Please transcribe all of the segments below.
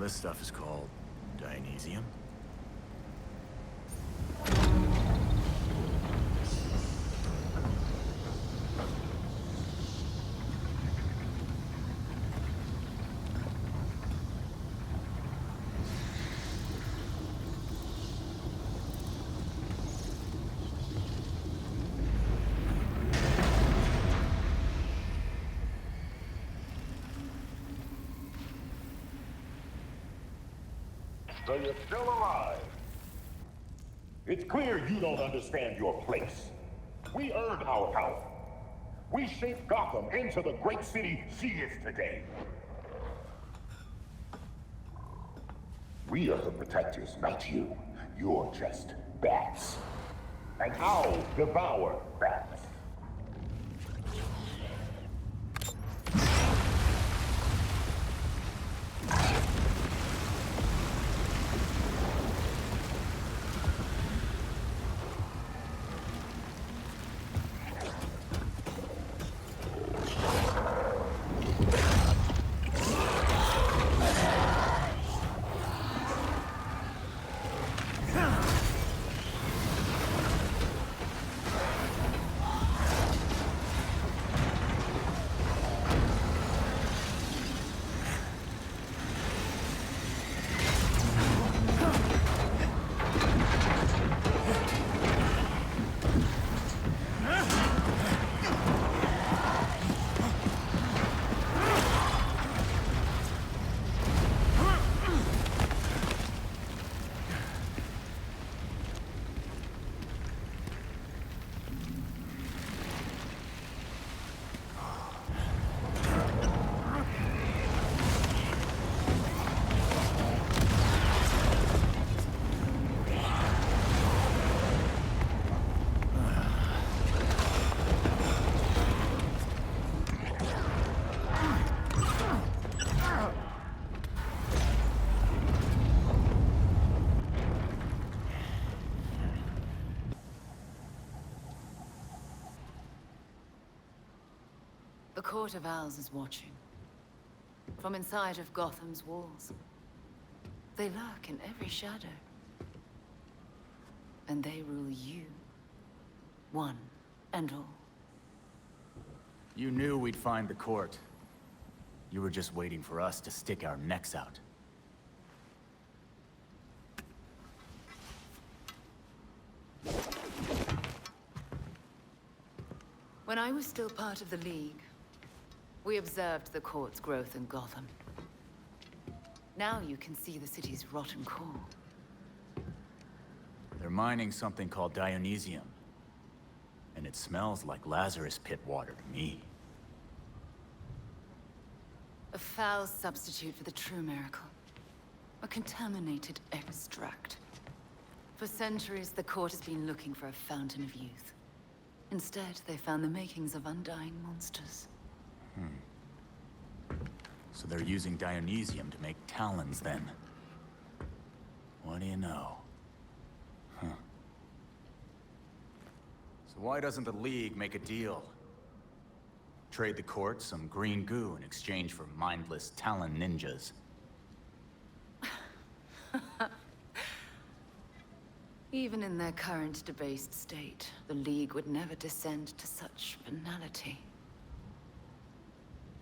this stuff is called Dionysium. So you're still alive. It's clear you don't understand your place. We earned our power. We shaped Gotham into the great city she is today. We are the protectors, not you. You're just bats. And I'll devour bats. The Court of Owls is watching. From inside of Gotham's walls. They lurk in every shadow. And they rule you. One and all. You knew we'd find the court. You were just waiting for us to stick our necks out. When I was still part of the League, we observed the court's growth in Gotham. Now you can see the city's rotten core. They're mining something called Dionysium. And it smells like Lazarus pit water to me. A foul substitute for the true miracle. A contaminated extract. For centuries, the court has been looking for a fountain of youth. Instead, they found the makings of undying monsters. So they're using Dionysium to make talons, then. What do you know? Huh. So why doesn't the League make a deal? Trade the court some green goo in exchange for mindless talon ninjas. Even in their current debased state, the League would never descend to such banality.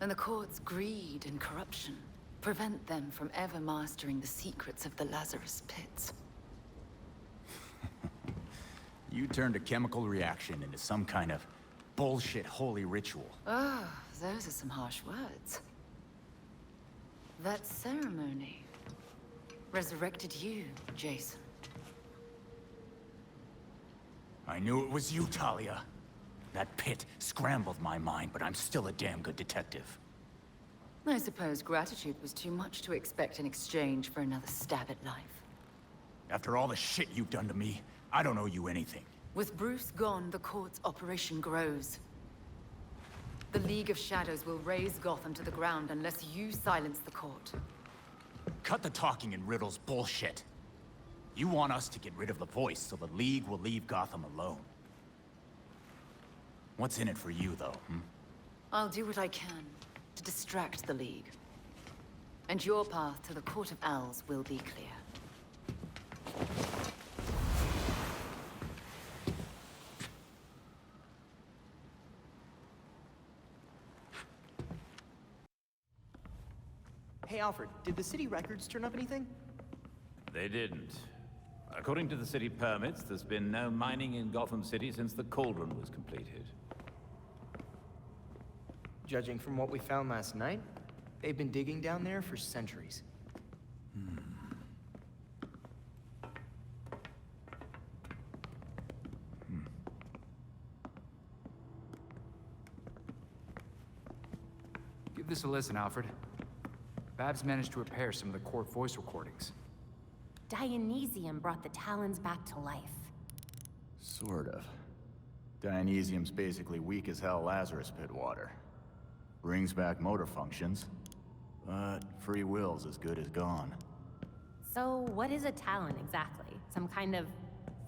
And the court's greed and corruption prevent them from ever mastering the secrets of the Lazarus pits. You turned a chemical reaction into some kind of bullshit holy ritual. Oh, those are some harsh words. That ceremony resurrected you, Jason. I knew it was you, Talia. That pit scrambled my mind, but I'm still a damn good detective. I suppose gratitude was too much to expect in exchange for another stab at life. After all the shit you've done to me, I don't owe you anything. With Bruce gone, the court's operation grows. The League of Shadows will raze Gotham to the ground unless you silence the court. Cut the talking in riddles bullshit. You want us to get rid of the voice so the League will leave Gotham alone. What's in it for you, though, I'll do what I can to distract the League. And your path to the Court of Owls will be clear. Hey, Alfred, did the city records turn up anything? They didn't. According to the city permits, there's been no mining in Gotham City since the Cauldron was completed. Judging from what we found last night, they've been digging down there for centuries. Give this a listen, Alfred. Babs managed to repair some of the court voice recordings. Dionysium brought the Talons back to life. Sort of. Dionysium's basically weak as hell Lazarus pit water. Brings back motor functions, but free will's as good as gone. So, what is a Talon exactly? Some kind of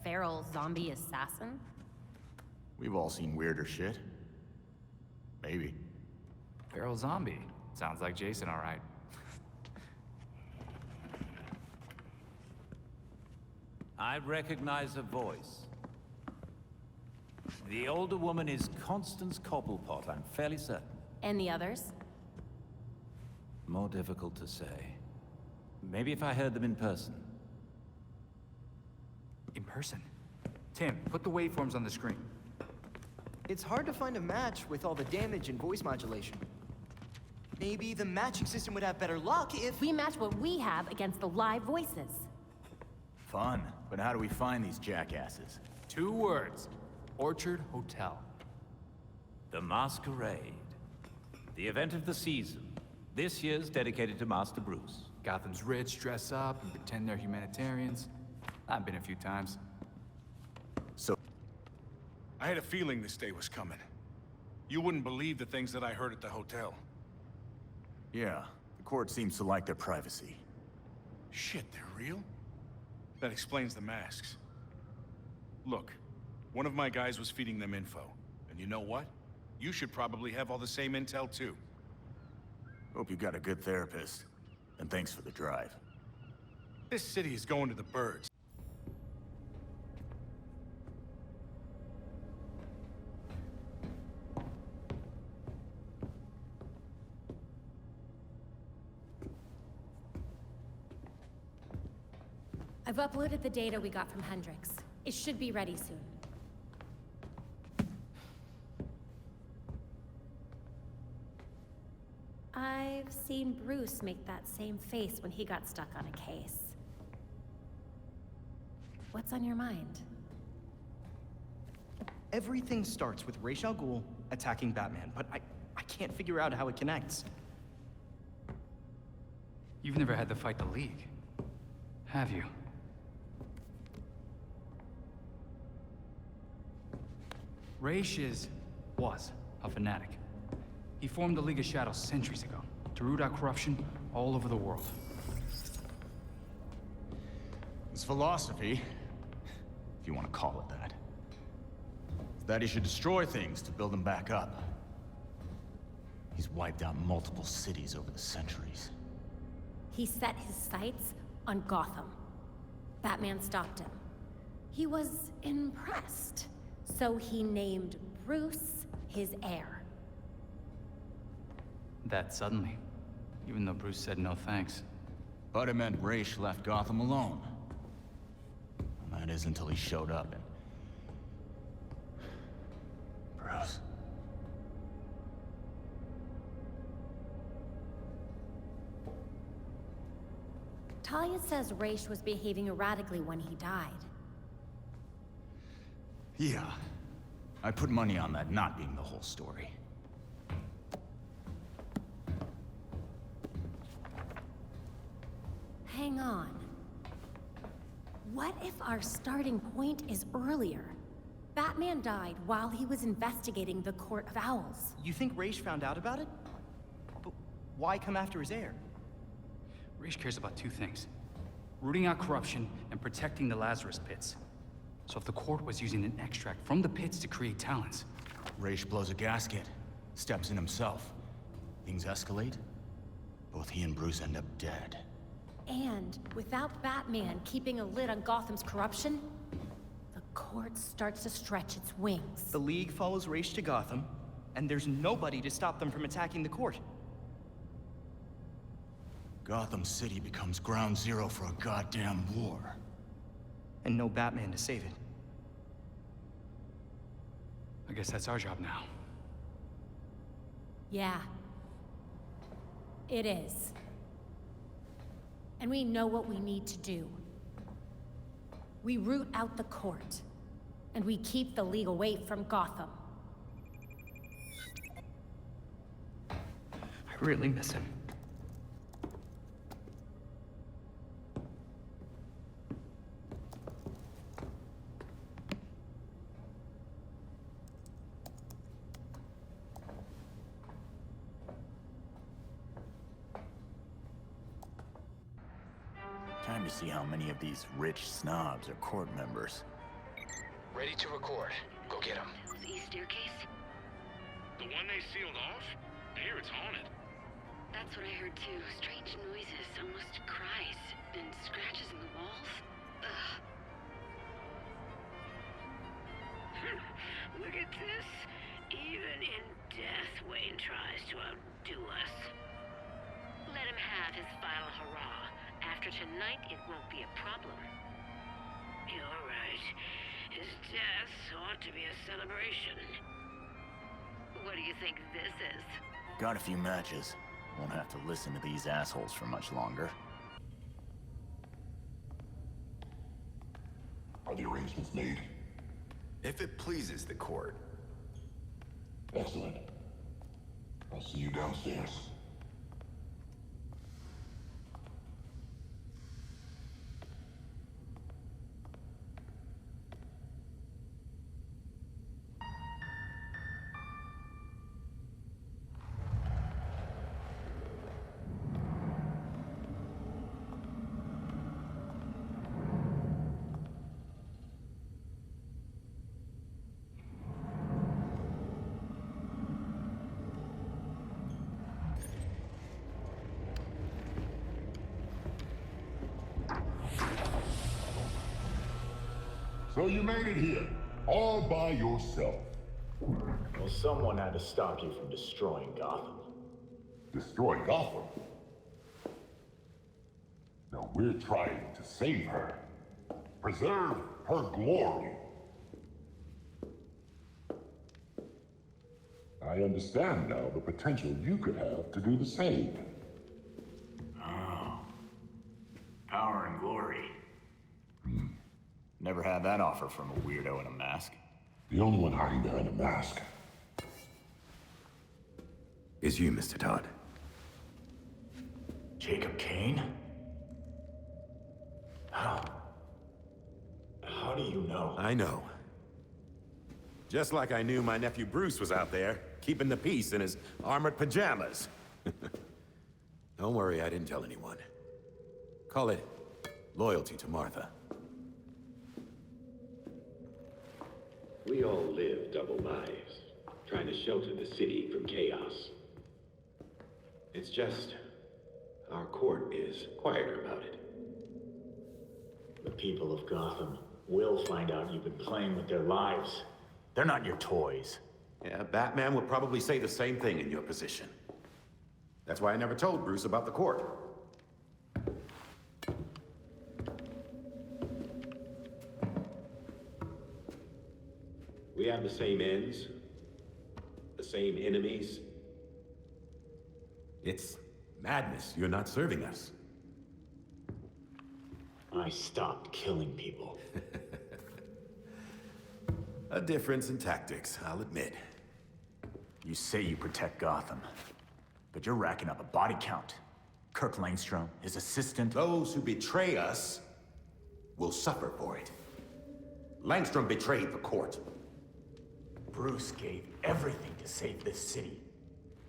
feral zombie assassin? We've all seen weirder shit. Maybe. Feral zombie. Sounds like Jason, all right. I recognize a voice. The older woman is Constance Cobblepot, I'm fairly certain. And the others? More difficult to say. Maybe if I heard them in person. In person. Tim, put the waveforms on the screen. It's hard to find a match with all the damage and voice modulation. Maybe the matching system would have better luck if... We match what we have against the live voices. Fun, but how do we find these jackasses? 2 words. Orchard Hotel. The Masquerade. The event of the season. This year's dedicated to Master Bruce. Gotham's rich dress up and pretend they're humanitarians. I've been a few times. So, I had a feeling this day was coming. You wouldn't believe the things that I heard at the hotel. yeah, the court seems to like their privacy. Shit, they're real? That explains the masks. Look, one of my guys was feeding them info. And you know what? You should probably have all the same intel too. Hope you got a good therapist. And thanks for the drive. This city is going to the birds. I've uploaded the data we got from Hendrix. It should be ready soon. I've seen Bruce make that same face when he got stuck on a case. What's on your mind? Everything starts with Ra's al Ghul attacking Batman, but I can't figure out how it connects. You've never had to fight the League, have you? Ra's was a fanatic. He formed the League of Shadows centuries ago to root out corruption all over the world. His philosophy, if you want to call it that, is that he should destroy things to build them back up. He's wiped out multiple cities over the centuries. He set his sights on Gotham. Batman stopped him. He was impressed, so he named Bruce his heir. That suddenly, even though Bruce said no thanks. But it meant Ra's left Gotham alone. And that is until he showed up and... Bruce. Talia says Ra's was behaving erratically when he died. Yeah. I put money on that not being the whole story. Hang on. What if our starting point is earlier? Batman died while he was investigating the Court of Owls. You think Ra's found out about it? But why come after his heir? Ra's cares about 2 things. Rooting out corruption and protecting the Lazarus pits. So if the court was using an extract from the pits to create Talons... Ra's blows a gasket, steps in himself. Things escalate. both he and Bruce end up dead. And without Batman keeping a lid on Gotham's corruption, the court starts to stretch its wings. The League follows Ra's to Gotham, and there's nobody to stop them from attacking the court. Gotham City becomes ground zero for a goddamn war. And no Batman to save it. I guess that's our job now. Yeah. It is. And we know what we need to do. We root out the court, and we keep the League away from Gotham. I really miss him. Time to see how many of these rich snobs are court members. Ready to record. Go get him. The east staircase? The one they sealed off? I hear it's haunted. That's what I heard too. Strange noises, almost cries, and scratches in the walls. Ugh. Look at this. Even in death, Wayne tries to outdo us. Let him have his final hurrah. After tonight, it won't be a problem. You're right. His death ought to be a celebration. What do you think this is? Got a few matches. Won't have to listen to these assholes for much longer. Are the arrangements made? If it pleases the court. Excellent. I'll see you downstairs. So you made it here, all by yourself. Well, someone had to stop you from destroying Gotham. Destroy Gotham? No, we're trying to save her. Preserve her glory. I understand now the potential you could have to do the same. Oh. Power and glory. Never had that offer from a weirdo in a mask. The only one hiding behind a mask Is you, Mr. Todd. Jacob Kane? How do you know? I know. Just like I knew my nephew Bruce was out there, keeping the peace in his armored pajamas. Don't worry, I didn't tell anyone. Call it loyalty to Martha. We all live double lives, trying to shelter the city from chaos. It's just, our court is quieter about it. The people of Gotham will find out you've been playing with their lives. They're not your toys. Yeah, Batman would probably say the same thing in your position. That's why I never told Bruce about the court. We have the same ends, the same enemies. It's madness. You're not serving us. I stopped killing people. A difference in tactics, I'll admit. You say you protect Gotham, but you're racking up a body count. Kirk Langstrom, his assistant. Those who betray us will suffer for it. Langstrom betrayed the court. Bruce gave everything to save this city.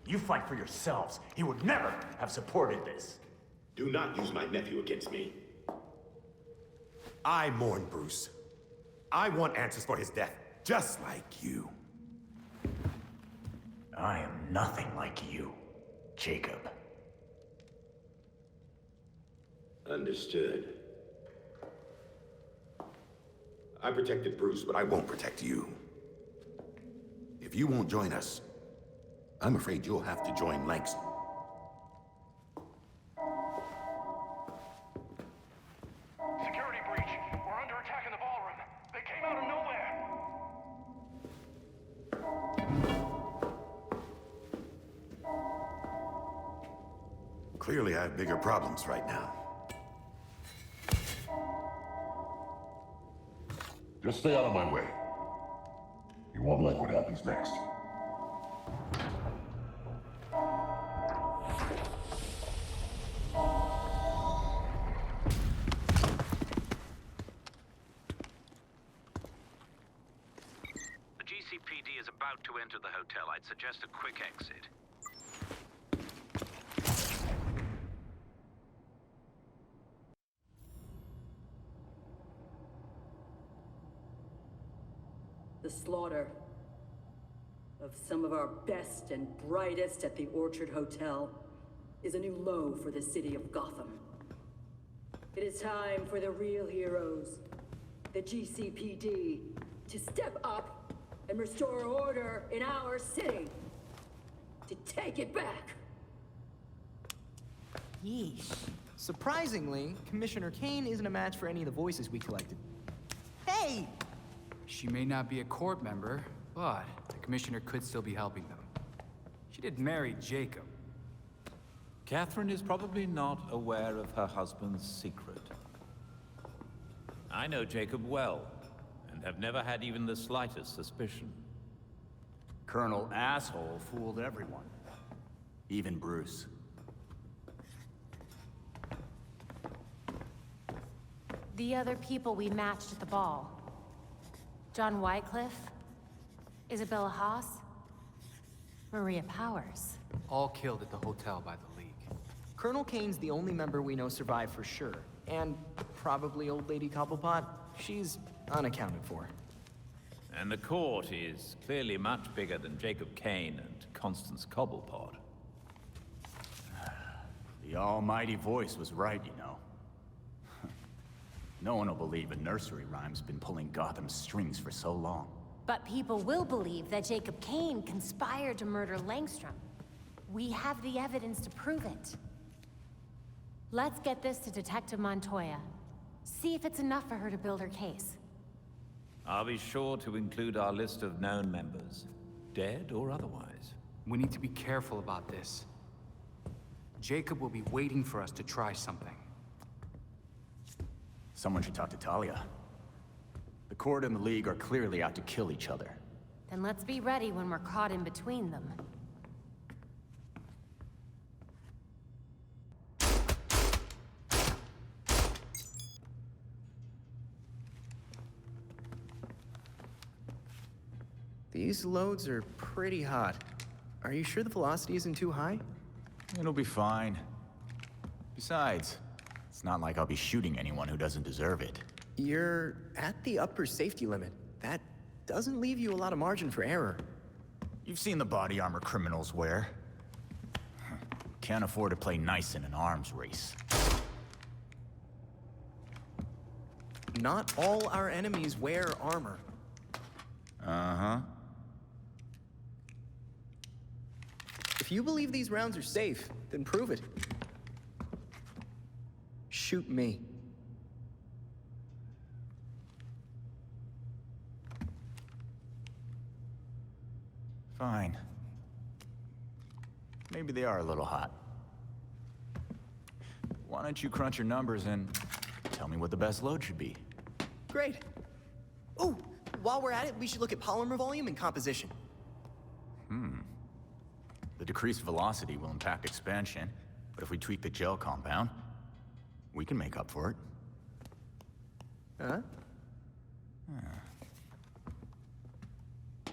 You fight for yourselves. He would never have supported this. Do not use my nephew against me. I mourn Bruce. I want answers for his death, just like you. I am nothing like you, Jacob. Understood. I protected Bruce, but I won't protect you. If you won't join us, I'm afraid you'll have to join Langston. Security breach. We're under attack in the ballroom. They came out of nowhere. Clearly, I have bigger problems right now. Just stay out of my way. You won't like what happens next. The GCPD is about to enter the hotel. I'd suggest a quick exit. The slaughter of some of our best and brightest at the Orchard Hotel is a new low for the city of Gotham. It is time for the real heroes, the GCPD, to step up and restore order in our city. To take it back. Yeesh. Surprisingly, Commissioner Kane isn't a match for any of the voices we collected. Hey! She may not be a court member, but the commissioner could still be helping them. She did marry Jacob. Catherine is probably not aware of her husband's secret. I know Jacob well, and have never had even the slightest suspicion. Colonel Asshole fooled everyone. Even Bruce. The other people we matched at the ball. John Wycliffe, Isabella Haas, Maria Powers. All killed at the hotel by the League. Colonel Kane's the only member we know survived for sure. And probably Old Lady Cobblepot. She's unaccounted for. And the court is clearly much bigger than Jacob Kane and Constance Cobblepot. The almighty voice was right, you know. No one will believe a nursery rhyme's been pulling Gotham's strings for so long. But people will believe that Jacob Kane conspired to murder Langstrom. We have the evidence to prove it. Let's get this to Detective Montoya. See if it's enough for her to build her case. I'll be sure to include our list of known members, dead or otherwise. We need to be careful about this. Jacob will be waiting for us to try something. Someone should talk to Talia. The Court and the League are clearly out to kill each other. Then let's be ready when we're caught in between them. These loads are pretty hot. Are you sure the velocity isn't too high? It'll be fine. Besides, it's not like I'll be shooting anyone who doesn't deserve it. You're at the upper safety limit. That doesn't leave you a lot of margin for error. You've seen the body armor criminals wear. Can't afford to play nice in an arms race. Not all our enemies wear armor. Uh-huh. If you believe these rounds are safe, then prove it. Shoot me. Fine. Maybe they are a little hot. Why don't you crunch your numbers and tell me what the best load should be? Great. Oh, while we're at it, we should look at polymer volume and composition. The decreased velocity will impact expansion, but if we tweak the gel compound, we can make up for it. Huh?